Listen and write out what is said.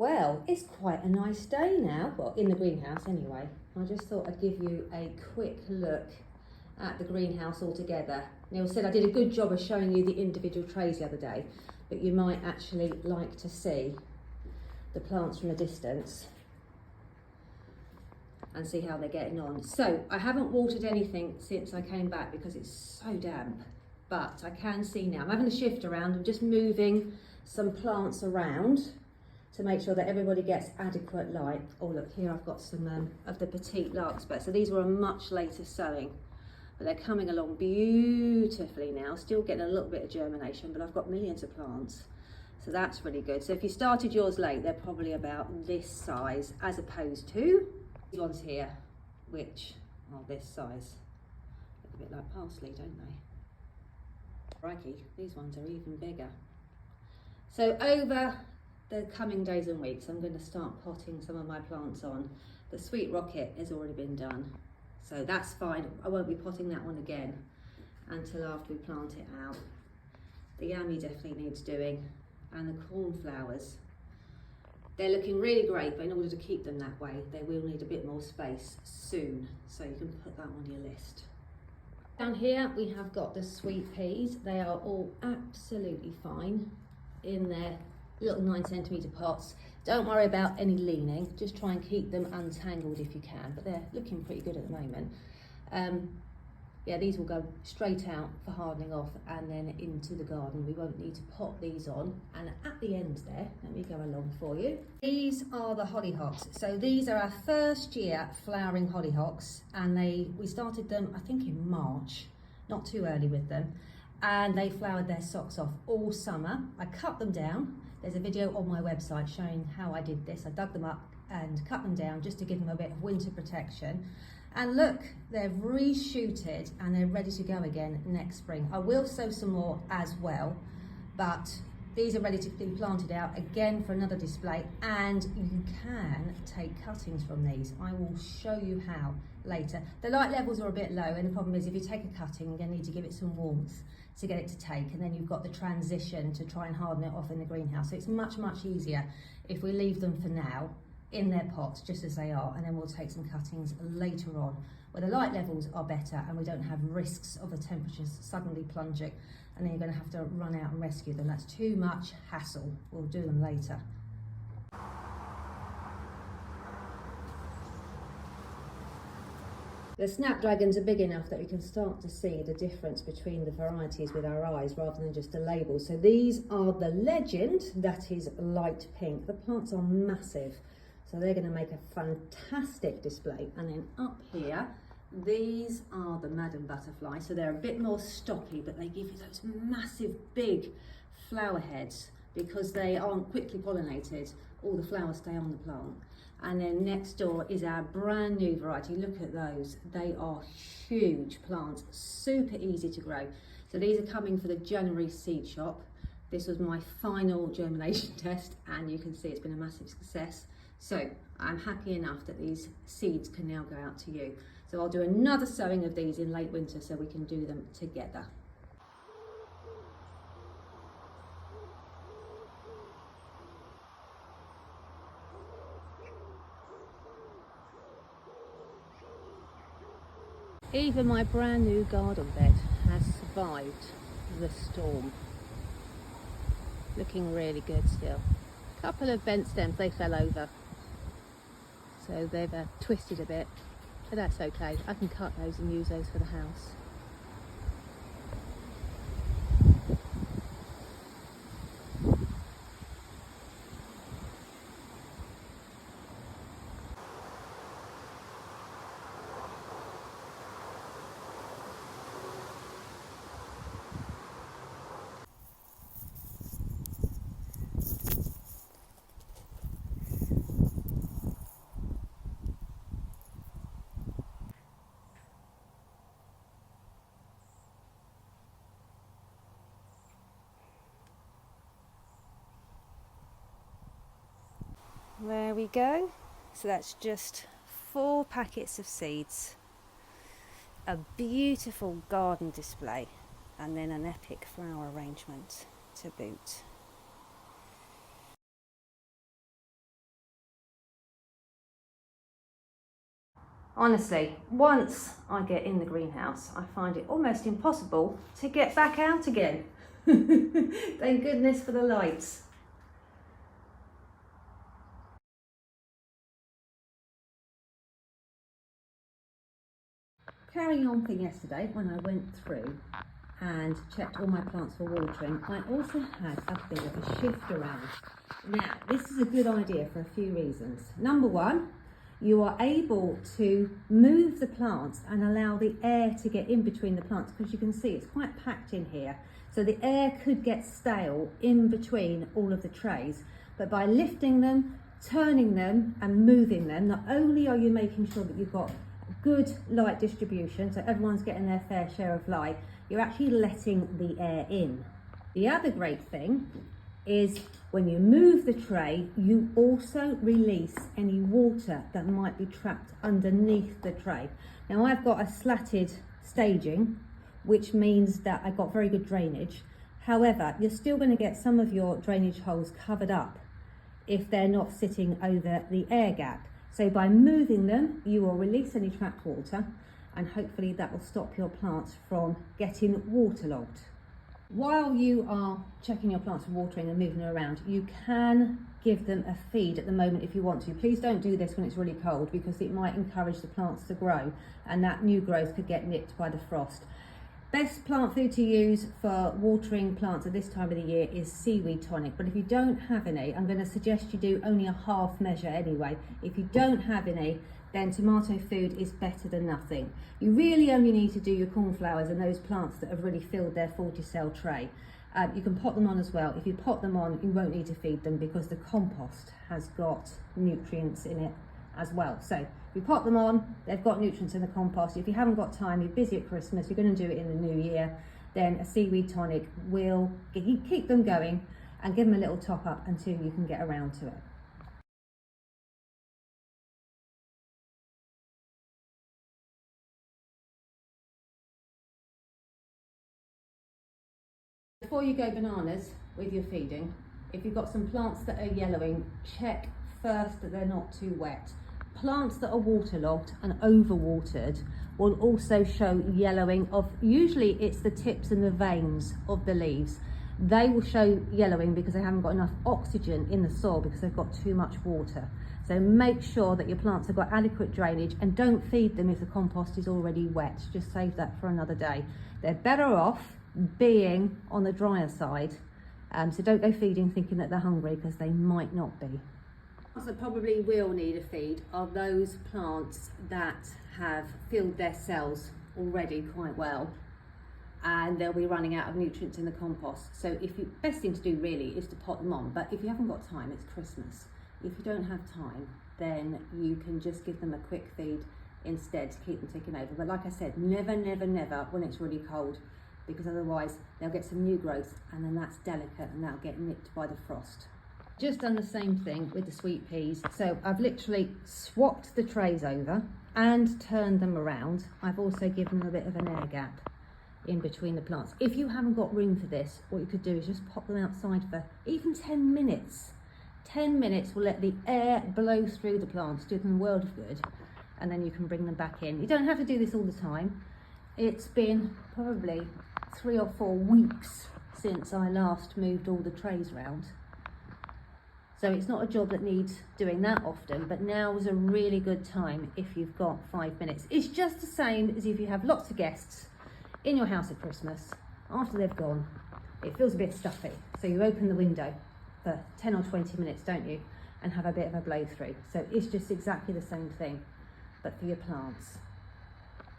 Well, it's quite a nice day now, well, in the greenhouse anyway. I just thought I'd give you a quick look at the greenhouse altogether. Neil said I did a good job of showing you the individual trays the other day, but you might actually like to see the plants from a distance and see how they're getting on. So I haven't watered anything since I came back because it's so damp, but I can see now. I'm having a shift around. I'm just moving some plants around to make sure that everybody gets adequate light. Oh look, here I've got some of the petite larkspur. So these were a much later sowing, but they're coming along beautifully now. Still getting a little bit of germination, but I've got millions of plants. So that's really good. So if you started yours late, they're probably about this size as opposed to these ones here, which are this size. Look a bit like parsley, don't they? Crikey, these ones are even bigger. So over the coming days and weeks, I'm going to start potting some of my plants on. The sweet rocket has already been done, so that's fine. I won't be potting that one again until after we plant it out. The yummy definitely needs doing, and the cornflowers. They're looking really great, but in order to keep them that way, they will need a bit more space soon, so you can put that on your list. Down here, we have got the sweet peas. They are all absolutely fine in their little 9cm pots. Don't worry about any leaning, just try and keep them untangled if you can, but they're looking pretty good at the moment. Yeah, these will go straight out for hardening off and then into the garden. We won't need to pot these on. And at the end there, let me go along for you. These are the hollyhocks. So these are our first year flowering hollyhocks, and we started them, I think, in March, not too early with them. And they flowered their socks off all summer. I cut them down. There's a video on my website showing how I did this. I dug them up and cut them down just to give them a bit of winter protection. And look, they've reshooted and they're ready to go again next spring. I will sow some more as well, but these are ready to be planted out again for another display, and you can take cuttings from these. I will show you how later. The light levels are a bit low, and the problem is if you take a cutting, you're going to need to give it some warmth to get it to take, and then you've got the transition to try and harden it off in the greenhouse. So it's much, much easier if we leave them for now in their pots just as they are, and then we'll take some cuttings later on where the light levels are better and we don't have risks of the temperatures suddenly plunging, and then you're going to have to run out and rescue them. That's too much hassle. We'll do them later. The snapdragons are big enough that we can start to see the difference between the varieties with our eyes rather than just a label. So these are the Legend, that is light pink. The plants are massive, so they're going to make a fantastic display. And then up here, these are the Madam Butterfly. So they're a bit more stocky, but they give you those massive big flower heads because they aren't quickly pollinated. All the flowers stay on the plant. And then next door is our brand new variety. Look at those. They are huge plants, super easy to grow. So these are coming for the January seed shop. This was my final germination test, and you can see it's been a massive success. So I'm happy enough that these seeds can now go out to you. So I'll do another sowing of these in late winter so we can do them together. Even my brand new garden bed has survived the storm. Looking really good still. A couple of bent stems, they fell over. So they've twisted a bit, but that's okay. I can cut those and use those for the house. There we go. So that's just 4 packets of seeds, a beautiful garden display, and then an epic flower arrangement to boot. Honestly, once I get in the greenhouse, I find it almost impossible to get back out again. Thank goodness for the lights. Carrying on from yesterday, when I went through and checked all my plants for watering, I also had a bit of a shift around. Now, this is a good idea for a few reasons. Number one, you are able to move the plants and allow the air to get in between the plants, because you can see it's quite packed in here. So the air could get stale in between all of the trays. But by lifting them, turning them and moving them, not only are you making sure that you've got good light distribution, so everyone's getting their fair share of light, you're actually letting the air in. The other great thing is when you move the tray, you also release any water that might be trapped underneath the tray. Now I've got a slatted staging, which means that I've got very good drainage. However, you're still going to get some of your drainage holes covered up if they're not sitting over the air gap. So by moving them, you will release any trapped water, and hopefully that will stop your plants from getting waterlogged. While you are checking your plants for watering and moving them around, you can give them a feed at the moment if you want to. Please don't do this when it's really cold, because it might encourage the plants to grow, and that new growth could get nipped by the frost. Best plant food to use for watering plants at this time of the year is seaweed tonic, but if you don't have any, I'm going to suggest you do only a half measure anyway. If you don't have any, then tomato food is better than nothing. You really only need to do your cornflowers and those plants that have really filled their 40-cell tray. You can pot them on as well. If you pot them on, you won't need to feed them because the compost has got nutrients in it as well. So if you pot them on, they've got nutrients in the compost. If you haven't got time, you're busy at Christmas, you're going to do it in the new year, then a seaweed tonic will keep them going and give them a little top up until you can get around to it. Before you go bananas with your feeding, if you've got some plants that are yellowing, check first that they're not too wet. Plants that are waterlogged and overwatered will also show yellowing of, usually it's the tips and the veins of the leaves. They will show yellowing because they haven't got enough oxygen in the soil because they've got too much water. So make sure that your plants have got adequate drainage, and don't feed them if the compost is already wet. Just save that for another day. They're better off being on the drier side, so don't go feeding thinking that they're hungry, because they might not be. Plants that probably will need a feed are those plants that have filled their cells already quite well, and they'll be running out of nutrients in the compost. So best thing to do really is to pot them on. But if you haven't got time, it's Christmas. If you don't have time, then you can just give them a quick feed instead to keep them ticking over. But like I said, never, never, never when it's really cold, because otherwise they'll get some new growth, and then that's delicate and that'll get nipped by the frost. Just done the same thing with the sweet peas. So I've literally swapped the trays over and turned them around. I've also given them a bit of an air gap in between the plants. If you haven't got room for this, what you could do is just pop them outside for even 10 minutes. 10 minutes will let the air blow through the plants, do them a world of good, and then you can bring them back in. You don't have to do this all the time. It's been probably 3 or 4 weeks since I last moved all the trays round. So it's not a job that needs doing that often, but now is a really good time if you've got 5 minutes. It's just the same as if you have lots of guests in your house at Christmas. After they've gone, it feels a bit stuffy. So you open the window for 10 or 20 minutes, don't you? And have a bit of a blow through. So it's just exactly the same thing, but for your plants.